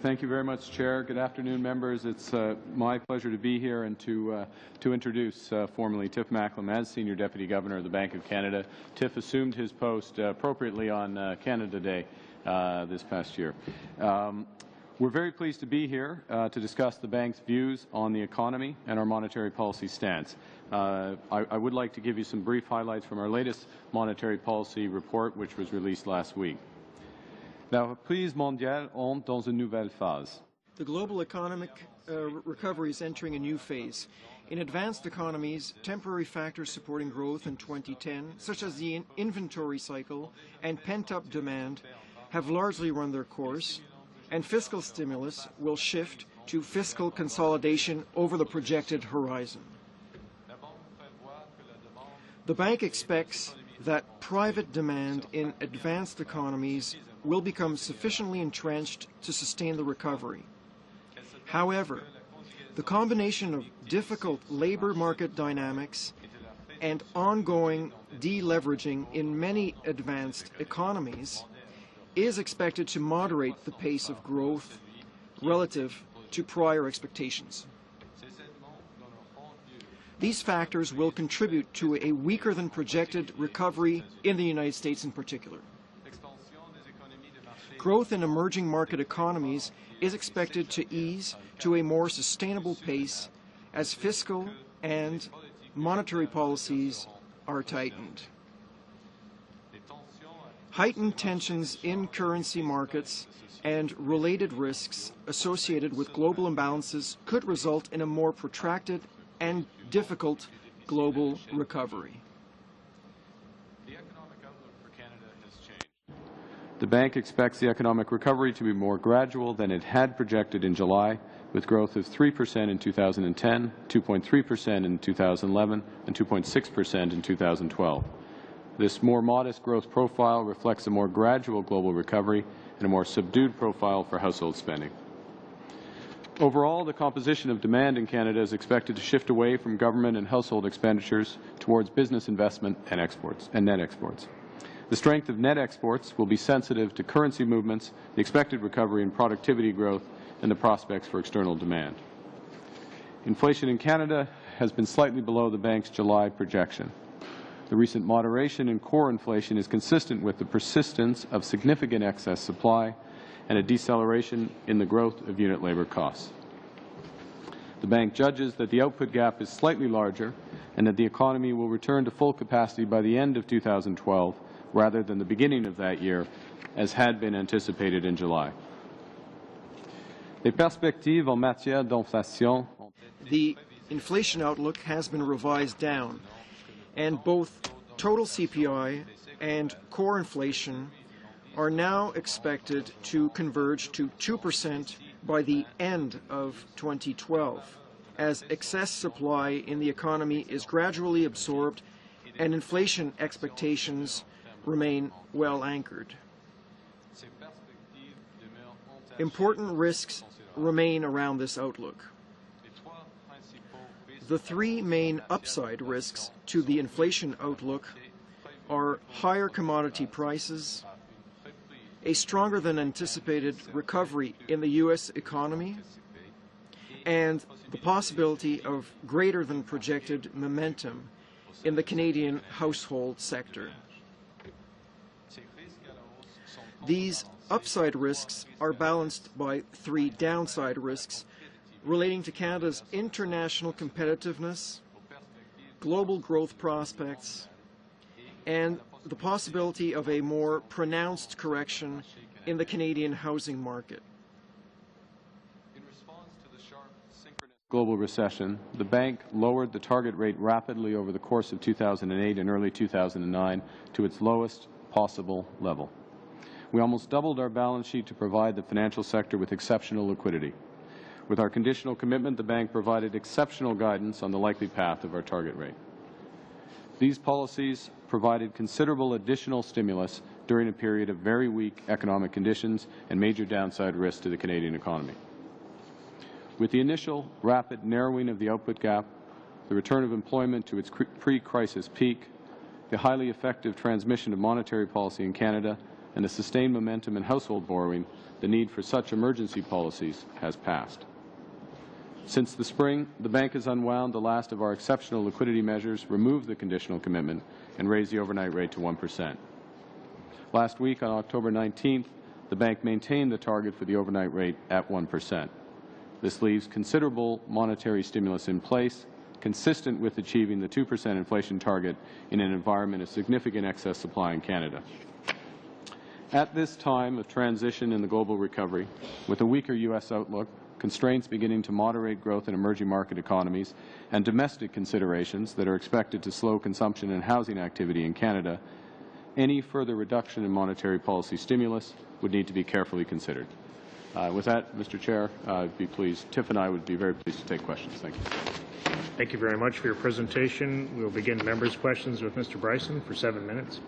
Thank you very much, Chair. Good afternoon, members. It's my pleasure to be here and to introduce formally Tiff Macklem as Senior Deputy Governor of the Bank of Canada. Tiff assumed his post appropriately on Canada Day this past year. We're very pleased to be here to discuss the bank's views on the economy and our monetary policy stance. I would like to give you some brief highlights from our latest monetary policy report, which was released last week. La reprise mondiale entre dans une nouvelle phase. The global economic recovery is entering a new phase. In advanced economies, temporary factors supporting growth in 2010, such as the inventory cycle and pent-up demand, have largely run their course, and fiscal stimulus will shift to fiscal consolidation over the projected horizon. The bank expects that private demand in advanced economies will become sufficiently entrenched to sustain the recovery. However, the combination of difficult labor market dynamics and ongoing deleveraging in many advanced economies is expected to moderate the pace of growth relative to prior expectations. These factors will contribute to a weaker than projected recovery in the United States in particular. Growth in emerging market economies is expected to ease to a more sustainable pace as fiscal and monetary policies are tightened. Heightened tensions in currency markets and related risks associated with global imbalances could result in a more protracted and difficult global recovery. The bank expects the economic recovery to be more gradual than it had projected in July, with growth of 3% in 2010, 2.3% in 2011, and 2.6% in 2012. This more modest growth profile reflects a more gradual global recovery and a more subdued profile for household spending. Overall, the composition of demand in Canada is expected to shift away from government and household expenditures towards business investment and exports and net exports. The strength of net exports will be sensitive to currency movements, the expected recovery in productivity growth, and the prospects for external demand. Inflation in Canada has been slightly below the bank's July projection. The recent moderation in core inflation is consistent with the persistence of significant excess supply and a deceleration in the growth of unit labor costs. The bank judges that the output gap is slightly larger and that the economy will return to full capacity by the end of 2012 rather than the beginning of that year, as had been anticipated in July. Les perspectives en matière d'inflation. The inflation outlook has been revised down, and both total CPI and core inflation are now expected to converge to 2% by the end of 2012, as excess supply in the economy is gradually absorbed and inflation expectations remain well anchored. Important risks remain around this outlook. The three main upside risks to the inflation outlook are higher commodity prices, a stronger than anticipated recovery in the U.S. economy, and the possibility of greater than projected momentum in the Canadian household sector. These upside risks are balanced by three downside risks relating to Canada's international competitiveness, global growth prospects, and the possibility of a more pronounced correction in the Canadian housing market. In response to the sharp synchronous global recession, the bank lowered the target rate rapidly over the course of 2008 and early 2009 to its lowest possible level. We almost doubled our balance sheet to provide the financial sector with exceptional liquidity. With our conditional commitment, the bank provided exceptional guidance on the likely path of our target rate. These policies provided considerable additional stimulus during a period of very weak economic conditions and major downside risks to the Canadian economy. With the initial rapid narrowing of the output gap, the return of employment to its pre-crisis peak, the highly effective transmission of monetary policy in Canada, and the sustained momentum in household borrowing, the need for such emergency policies has passed. Since the spring, the bank has unwound the last of our exceptional liquidity measures, removed the conditional commitment, and raised the overnight rate to 1%. Last week, on October 19th, the bank maintained the target for the overnight rate at 1%. This leaves considerable monetary stimulus in place, consistent with achieving the 2% inflation target in an environment of significant excess supply in Canada. At this time of transition in the global recovery, with a weaker U.S. outlook, constraints beginning to moderate growth in emerging market economies, and domestic considerations that are expected to slow consumption and housing activity in Canada, any further reduction in monetary policy stimulus would need to be carefully considered. With that, Mr. Chair, Tiff and I would be very pleased to take questions. Thank you. Thank you very much for your presentation. We will begin members' questions with Mr. Bryson for 7 minutes.